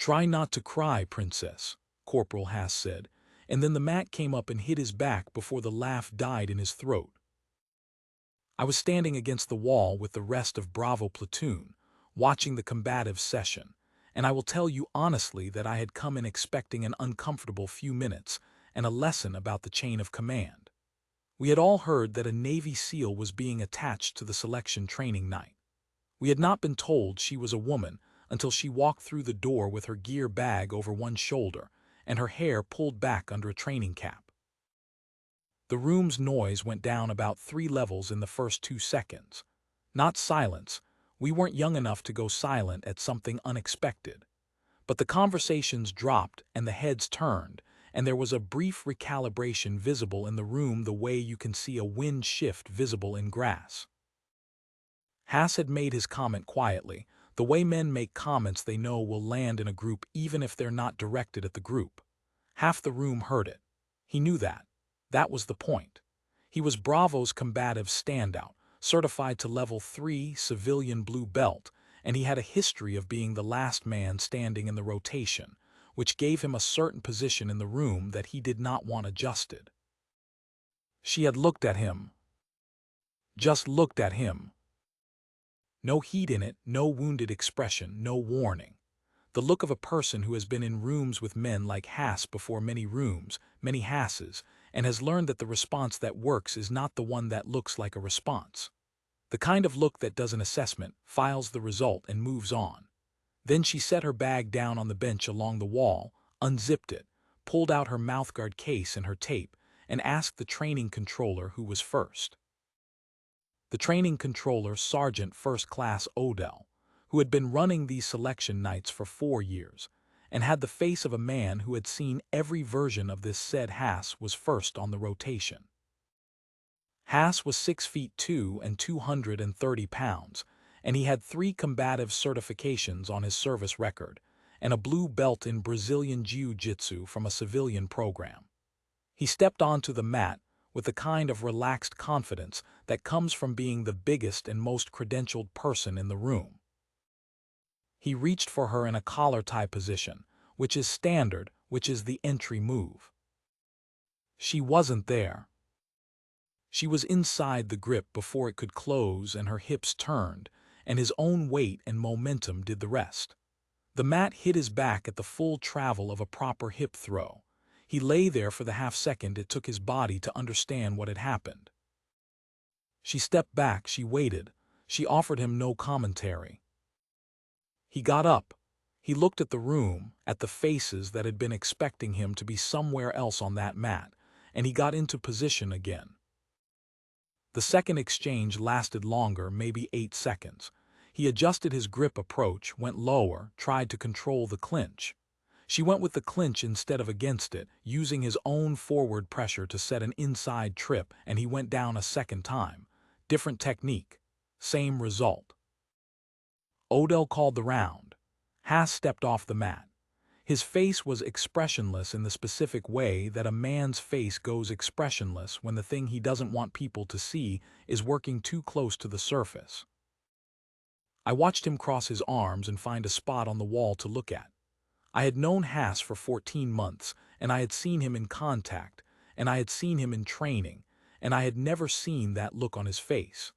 "Try not to cry, Princess," Corporal Haas said, and then the mat came up and hit his back before the laugh died in his throat. I was standing against the wall with the rest of Bravo platoon, watching the combative session, and I will tell you honestly that I had come in expecting an uncomfortable few minutes and a lesson about the chain of command. We had all heard that a Navy SEAL was being attached to the selection training night. We had not been told she was a woman until she walked through the door with her gear bag over one shoulder and her hair pulled back under a training cap. The room's noise went down about 3 levels in the first 2 seconds. Not silence, we weren't young enough to go silent at something unexpected. But the conversations dropped and the heads turned, and there was a brief recalibration visible in the room the way you can see a wind shift visible in grass. Haas had made his comment quietly, the way men make comments they know will land in a group even if they're not directed at the group. Half the room heard it. He knew that. That was the point. He was Bravo's combative standout, certified to level 3 civilian blue belt, and he had a history of being the last man standing in the rotation, which gave him a certain position in the room that he did not want adjusted. She had looked at him. Just looked at him. No heat in it, no wounded expression, no warning. The look of a person who has been in rooms with men like Haas before, many rooms, many Haases, and has learned that the response that works is not the one that looks like a response. The kind of look that does an assessment, files the result, and moves on. Then she set her bag down on the bench along the wall, unzipped it, pulled out her mouthguard case and her tape, and asked the training controller who was first. The training controller, Sergeant First Class Odell, who had been running these selection nights for 4 years, and had the face of a man who had seen every version of this, said Haas was first on the rotation. Haas was 6'2" and 230 pounds, and he had 3 combative certifications on his service record, and a blue belt in Brazilian Jiu-Jitsu from a civilian program. He stepped onto the mat with the kind of relaxed confidence that comes from being the biggest and most credentialed person in the room. He reached for her in a collar-tie position, which is standard, which is the entry move. She wasn't there. She was inside the grip before it could close, and her hips turned, and his own weight and momentum did the rest. The mat hit his back at the full travel of a proper hip throw. He lay there for the half second it took his body to understand what had happened. She stepped back, she waited, she offered him no commentary. He got up. He looked at the room, at the faces that had been expecting him to be somewhere else on that mat, and he got into position again. The second exchange lasted longer, maybe 8 seconds. He adjusted his grip approach, went lower, tried to control the clinch. She went with the clinch instead of against it, using his own forward pressure to set an inside trip, and he went down a second time. Different technique. Same result. Odell called the round. Haas stepped off the mat. His face was expressionless in the specific way that a man's face goes expressionless when the thing he doesn't want people to see is working too close to the surface. I watched him cross his arms and find a spot on the wall to look at. I had known Haas for 14 months, and I had seen him in contact, and I had seen him in training, and I had never seen that look on his face.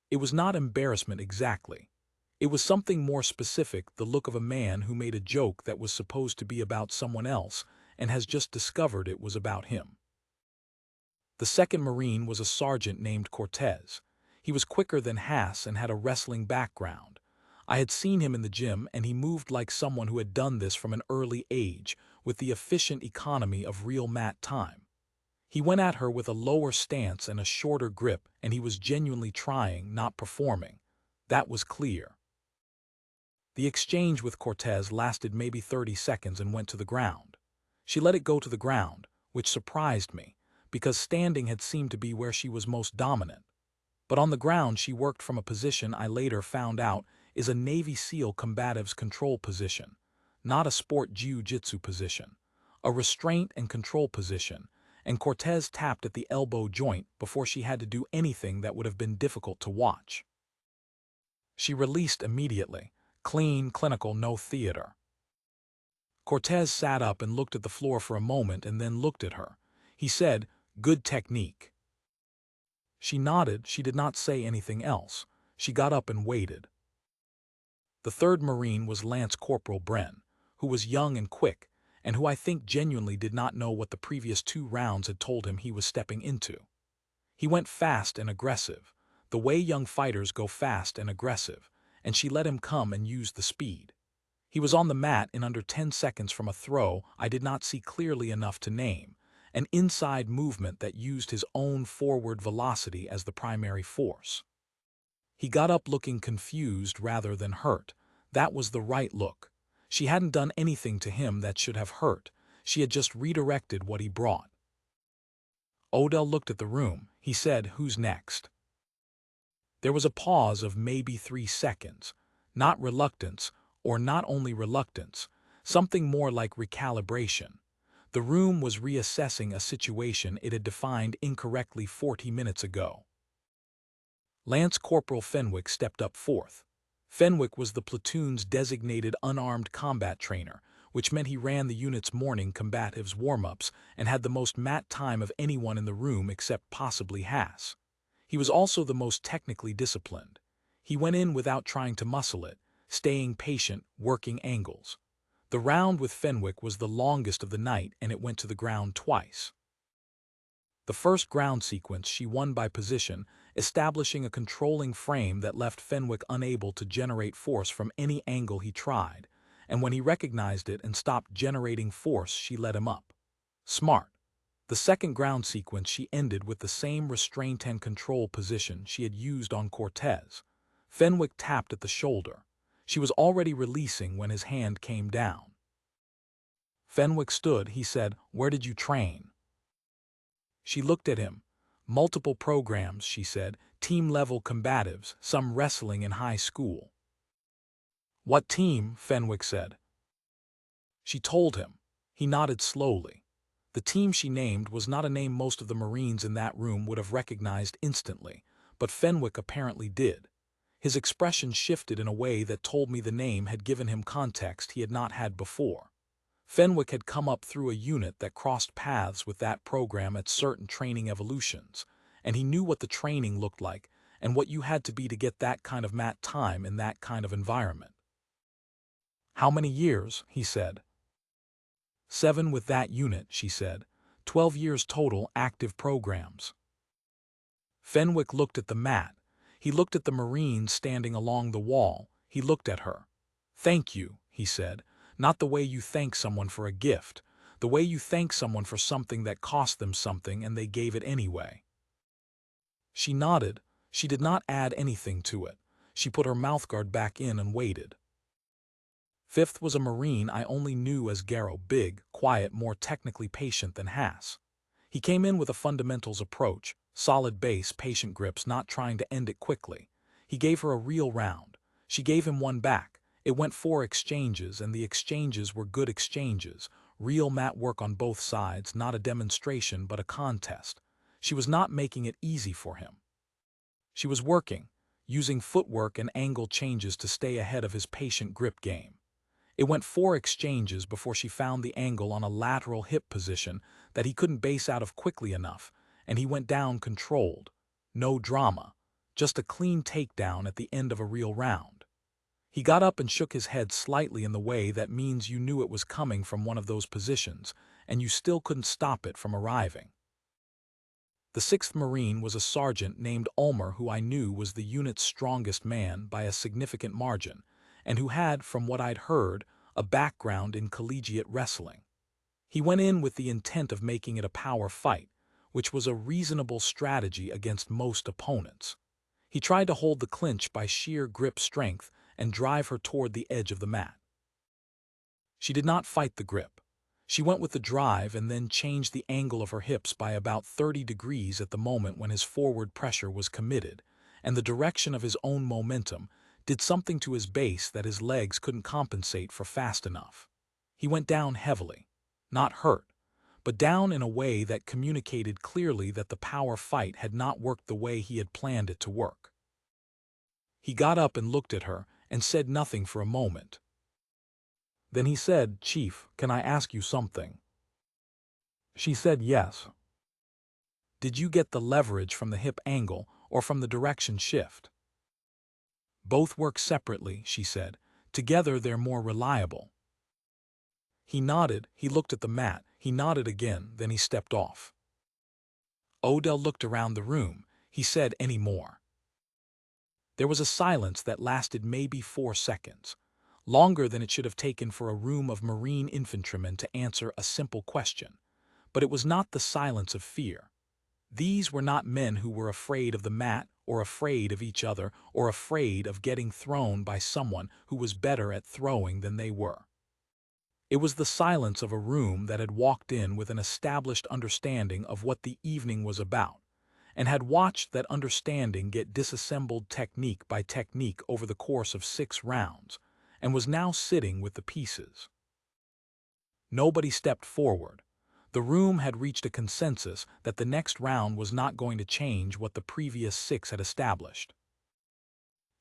It was not embarrassment exactly. It was something more specific, the look of a man who made a joke that was supposed to be about someone else and has just discovered it was about him. The second Marine was a sergeant named Cortez. He was quicker than Haas and had a wrestling background. I had seen him in the gym, and he moved like someone who had done this from an early age, with the efficient economy of real mat time. He went at her with a lower stance and a shorter grip, and he was genuinely trying, not performing. That was clear. The exchange with Cortez lasted maybe 30 seconds and went to the ground. She let it go to the ground, which surprised me, because standing had seemed to be where she was most dominant. But on the ground she worked from a position I later found out is a Navy SEAL combatives control position, not a sport jiu-jitsu position, a restraint and control position, and Cortez tapped at the elbow joint before she had to do anything that would have been difficult to watch. She released immediately, clean, clinical, no theater. Cortez sat up and looked at the floor for a moment and then looked at her. He said, "Good technique." She nodded. She did not say anything else. She got up and waited. The third Marine was Lance Corporal Bren, who was young and quick, and who I think genuinely did not know what the previous 2 rounds had told him he was stepping into. He went fast and aggressive, the way young fighters go fast and aggressive, and she let him come and use the speed. He was on the mat in under 10 seconds from a throw I did not see clearly enough to name, an inside movement that used his own forward velocity as the primary force. He got up looking confused rather than hurt. That was the right look. She hadn't done anything to him that should have hurt. She had just redirected what he brought. Odell looked at the room. He said, "Who's next?" There was a pause of maybe 3 seconds. Not reluctance, or not only reluctance, something more like recalibration. The room was reassessing a situation it had defined incorrectly 40 minutes ago. Lance Corporal Fenwick stepped up fourth. Fenwick was the platoon's designated unarmed combat trainer, which meant he ran the unit's morning combatives warm-ups and had the most mat time of anyone in the room except possibly Haas. He was also the most technically disciplined. He went in without trying to muscle it, staying patient, working angles. The round with Fenwick was the longest of the night, and it went to the ground twice. The first ground sequence she won by position, establishing a controlling frame that left Fenwick unable to generate force from any angle he tried, and when he recognized it and stopped generating force, she let him up. Smart. The second ground sequence she ended with the same restraint and control position she had used on Cortez. Fenwick tapped at the shoulder. She was already releasing when his hand came down. Fenwick stood. He said, "Where did you train?" She looked at him. "Multiple programs," she said, "team-level combatives, some wrestling in high school." "What team?" Fenwick said. She told him. He nodded slowly. The team she named was not a name most of the Marines in that room would have recognized instantly, but Fenwick apparently did. His expression shifted in a way that told me the name had given him context he had not had before. Fenwick had come up through a unit that crossed paths with that program at certain training evolutions, and he knew what the training looked like and what you had to be to get that kind of mat time in that kind of environment. "How many years?" he said. 7 with that unit, she said. 12 years total active programs. Fenwick looked at the mat. He looked at the Marines standing along the wall. He looked at her. "Thank you," he said. "Not the way you thank someone for a gift. The way you thank someone for something that cost them something and they gave it anyway." She nodded. She did not add anything to it. She put her mouthguard back in and waited. Fifth was a Marine I only knew as Garrow, big, quiet, more technically patient than Haas. He came in with a fundamentals approach, solid base, patient grips, not trying to end it quickly. He gave her a real round. She gave him one back. It went 4 exchanges, and the exchanges were good exchanges, real mat work on both sides, not a demonstration but a contest. She was not making it easy for him. She was working, using footwork and angle changes to stay ahead of his patient grip game. It went 4 exchanges before she found the angle on a lateral hip position that he couldn't base out of quickly enough, and he went down controlled. No drama, just a clean takedown at the end of a real round. He got up and shook his head slightly in the way that means you knew it was coming from one of those positions, and you still couldn't stop it from arriving. The 6th Marine was a sergeant named Ulmer, who I knew was the unit's strongest man by a significant margin, and who had, from what I'd heard, a background in collegiate wrestling. He went in with the intent of making it a power fight, which was a reasonable strategy against most opponents. He tried to hold the clinch by sheer grip strength and drive her toward the edge of the mat. She did not fight the grip. She went with the drive and then changed the angle of her hips by about 30 degrees at the moment when his forward pressure was committed, and the direction of his own momentum did something to his base that his legs couldn't compensate for fast enough. He went down heavily, not hurt, but down in a way that communicated clearly that the power fight had not worked the way he had planned it to work. He got up and looked at her and said nothing for a moment. Then he said, "Chief, can I ask you something?" She said yes. "Did you get the leverage from the hip angle or from the direction shift?" "Both work separately," she said. "Together they're more reliable." He nodded, he looked at the mat, he nodded again, then he stepped off. Odell looked around the room. He said, "Any more?" There was a silence that lasted maybe 4 seconds, longer than it should have taken for a room of Marine infantrymen to answer a simple question. But it was not the silence of fear. These were not men who were afraid of the mat or afraid of each other or afraid of getting thrown by someone who was better at throwing than they were. It was the silence of a room that had walked in with an established understanding of what the evening was about, and had watched that understanding get disassembled technique by technique over the course of 6 rounds, and was now sitting with the pieces. Nobody stepped forward. The room had reached a consensus that the next round was not going to change what the previous 6 had established.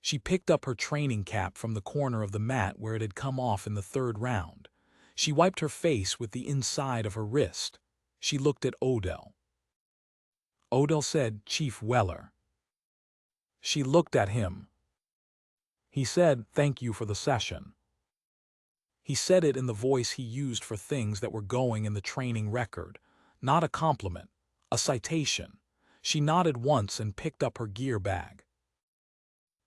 She picked up her training cap from the corner of the mat where it had come off in the 3rd round. She wiped her face with the inside of her wrist. She looked at Odell. Odell said, "Chief Weller." She looked at him. He said, "Thank you for the session." He said it in the voice he used for things that were going in the training record, not a compliment, a citation. She nodded once and picked up her gear bag.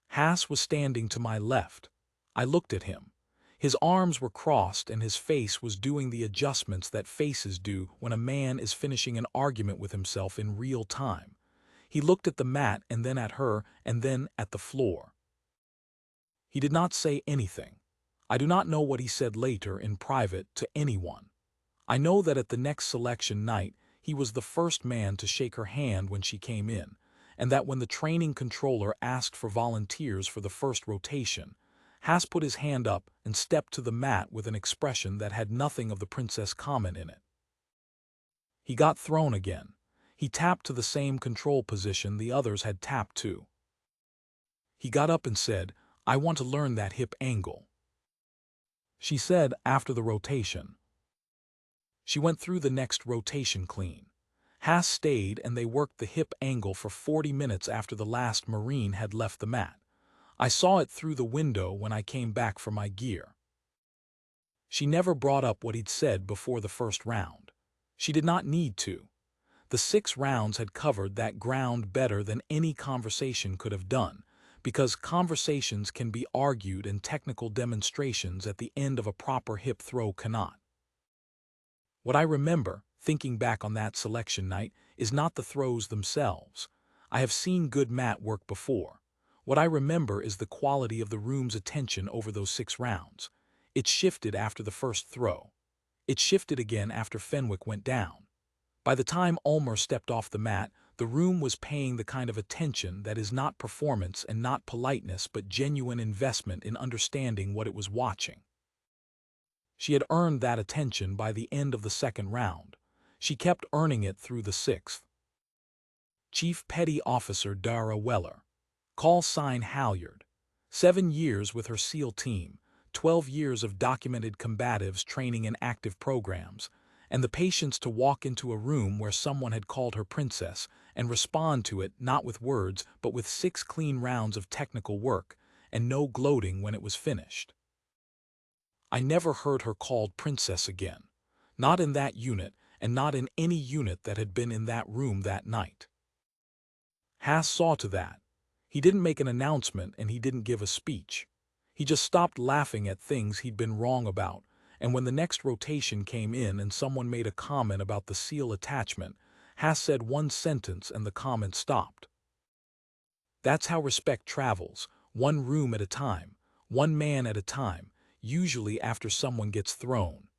Haas was standing to my left. I looked at him. His arms were crossed and his face was doing the adjustments that faces do when a man is finishing an argument with himself in real time. He looked at the mat and then at her and then at the floor. He did not say anything. I do not know what he said later in private to anyone. I know that at the next selection night, he was the first man to shake her hand when she came in, and that when the training controller asked for volunteers for the first rotation, Haas put his hand up and stepped to the mat with an expression that had nothing of the princess comment in it. He got thrown again. He tapped to the same control position the others had tapped to. He got up and said, "I want to learn that hip angle." She said, "After the rotation." She went through the next rotation clean. Haas stayed and they worked the hip angle for 40 minutes after the last Marine had left the mat. I saw it through the window when I came back for my gear. She never brought up what he'd said before the first round. She did not need to. The 6 rounds had covered that ground better than any conversation could have done, because conversations can be argued and technical demonstrations at the end of a proper hip throw cannot. What I remember, thinking back on that selection night, is not the throws themselves. I have seen good mat work before. What I remember is the quality of the room's attention over those 6 rounds. It shifted after the first throw. It shifted again after Fenwick went down. By the time Ulmer stepped off the mat, the room was paying the kind of attention that is not performance and not politeness but genuine investment in understanding what it was watching. She had earned that attention by the end of the 2nd round. She kept earning it through the 6th. Chief Petty Officer Dara Weller. Call sign Halyard. 7 years with her SEAL team, 12 years of documented combatives training in active programs, and the patience to walk into a room where someone had called her princess and respond to it not with words but with 6 clean rounds of technical work, and no gloating when it was finished. I never heard her called princess again, not in that unit and not in any unit that had been in that room that night. Haas saw to that. He didn't make an announcement and he didn't give a speech. He just stopped laughing at things he'd been wrong about, and when the next rotation came in and someone made a comment about the SEAL attachment, Haas said one sentence and the comment stopped. That's how respect travels, one room at a time, one man at a time, usually after someone gets thrown.